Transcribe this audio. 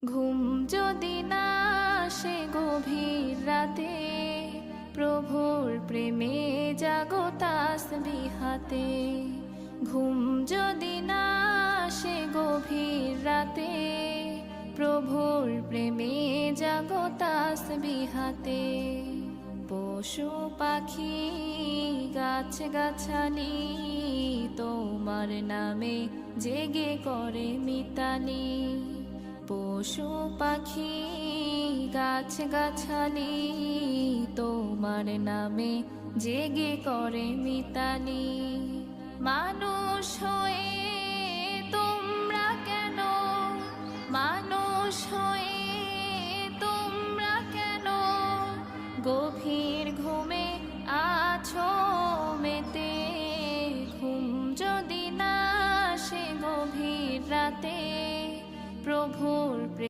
ঘুম যদি না আসে গভীর রাতে, প্রভুর প্রেমে জাগো তাসবিহাতে। ঘুম যদি না আসে গভীর রাতে, প্রভুর প্রেমে জাগো তাসবিহাতে। পশু পাখি গাছ গাছালি তোমার নামে জেগে করে মিতালি। পশু পাখি গাছ গাছালি তোমার নামে জেগে করে মিতালি। মানুষ হয়ে তোমরা কেন, মানুষ হয়ে তোমরা কেন গভীর ঘুমে আছো